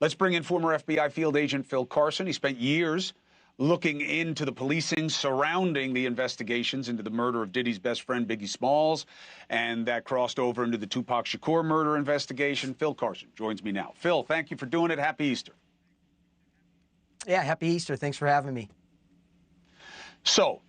Let's bring in former FBI field agent Phil Carson. He spent years looking into the policing surrounding the investigations into the murder of Diddy's best friend, Biggie Smalls, and that crossed over into the Tupac Shakur murder investigation. Phil Carson joins me now. Phil, thank you for doing it. Happy Easter. Yeah, happy Easter. Thanks for having me. So,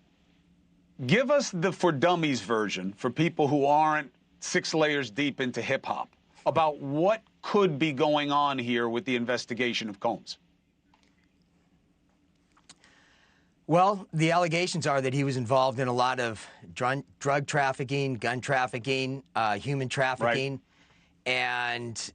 give us the for dummies version for people who aren't 6 layers deep into hip-hop about what could be going on here with the investigation of Combs. Well, the allegations are that he was involved in a lot of drug trafficking, gun trafficking, human trafficking, right. And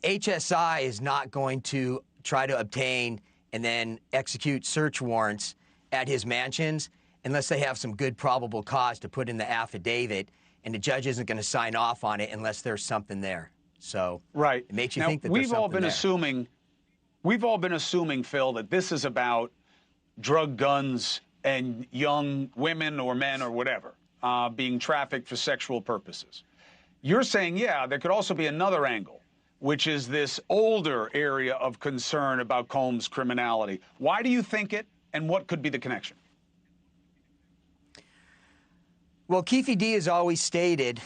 HSI is not going to try to obtain and then execute search warrants at his mansions unless they have some good probable cause to put in the affidavit, and the judge isn't going to sign off on it unless there's something there. So right. It makes you now, think that there's something there. We've all been assuming, Phil, that this is about drug, guns, and young women or men or whatever being trafficked for sexual purposes. You're saying, yeah, there could also be another angle, which is this older area of concern about Combs' criminality. Why do you think it, and what could be the connection? Well, Keefe D has always stated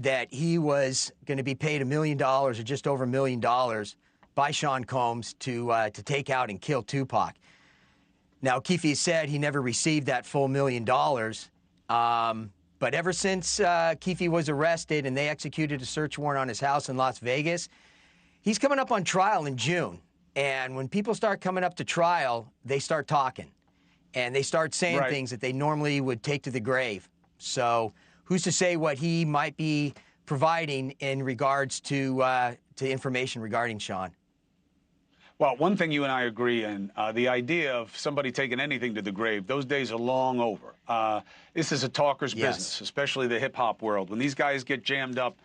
that he was going to be paid $1 million or just over $1 million by Sean Combs to take out and kill Tupac. Now, Keefe said he never received that full $1 million, but ever since Keefe was arrested and they executed a search warrant on his house in Las Vegas, he's coming up on trial in June. And when people start coming up to trial, they start talking. And they start saying things that they normally would take to the grave. So who's to say what he might be providing in regards to information regarding Sean? Well, one thing you and I agree in, the idea of somebody taking anything to the grave, those days are long over. This is a talker's business, especially the hip-hop world. When these guys get jammed up,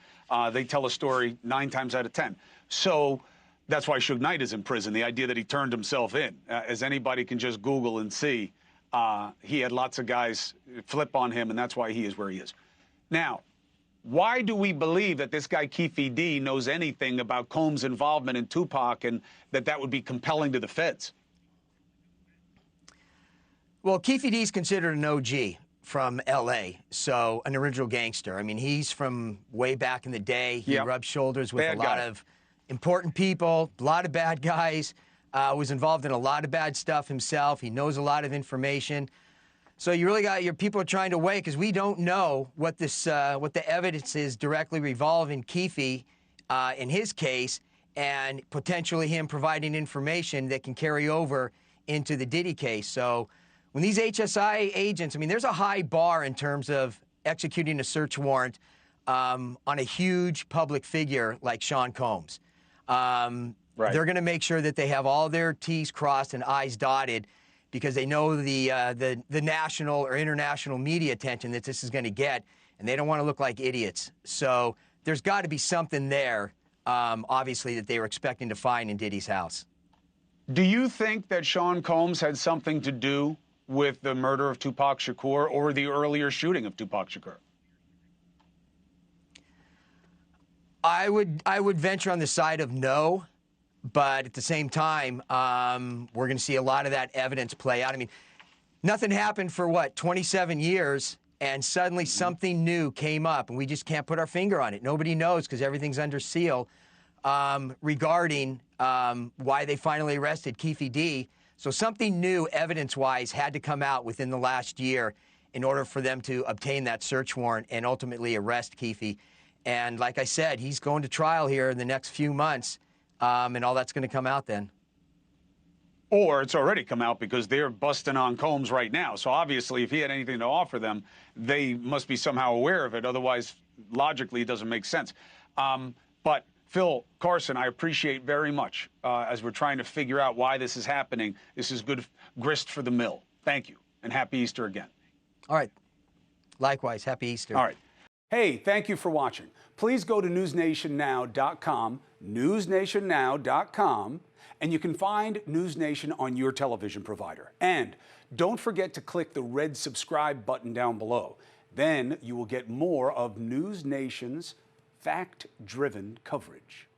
they tell a story 9 times out of 10. So that's why Suge Knight is in prison, the idea that he turned himself in. As anybody can just Google and see, he had lots of guys flip on him, and that's why he is where he is. Now, why do we believe that this guy Keefe D knows anything about Combs' involvement in Tupac and that would be compelling to the feds? Well, Keefe D is considered an OG from L.A., so an original gangster. I mean, he's from way back in the day. He rubbed shoulders with a lot of important people, a lot of bad guys, was involved in a lot of bad stuff himself. He knows a lot of information. So you really got your people are trying to weigh, because we don't know what this, what the evidence is directly revolving Keefe in his case, and potentially him providing information that can carry over into the Diddy case. So when these HSI agents, I mean, there's a high bar in terms of executing a search warrant on a huge public figure like Sean Combs. They're going to make sure that they have all their T's crossed and I's dotted, because they know the national or international media attention that this is going to get, and they don't want to look like idiots. So there's got to be something there, obviously, that they were expecting to find in Diddy's house. Do you think that Sean Combs had something to do with the murder of Tupac Shakur or the earlier shooting of Tupac Shakur? I would venture on the side of no. But at the same time, we're going to see a lot of that evidence play out. I mean, nothing happened for, what, 27 years, and suddenly something new came up, and we just can't put our finger on it. Nobody knows, because everything's under seal, regarding why they finally arrested Keefe D. So something new, evidence-wise, had to come out within the last year in order for them to obtain that search warrant and ultimately arrest Keefe. And like I said, he's going to trial here in the next few months. And all that's going to come out then. Or it's already come out, because they're busting on Combs right now. So obviously, if he had anything to offer them, they must be somehow aware of it. Otherwise, logically, it doesn't make sense. But Phil Carson, I appreciate very much as we're trying to figure out why this is happening. This is good grist for the mill. Thank you, and happy Easter again. All right. Likewise, happy Easter. All right. Hey, thank you for watching. Please go to newsnationnow.com, newsnationnow.com, and you can find NewsNation on your television provider. And don't forget to click the red subscribe button down below. Then you will get more of NewsNation's fact-driven coverage.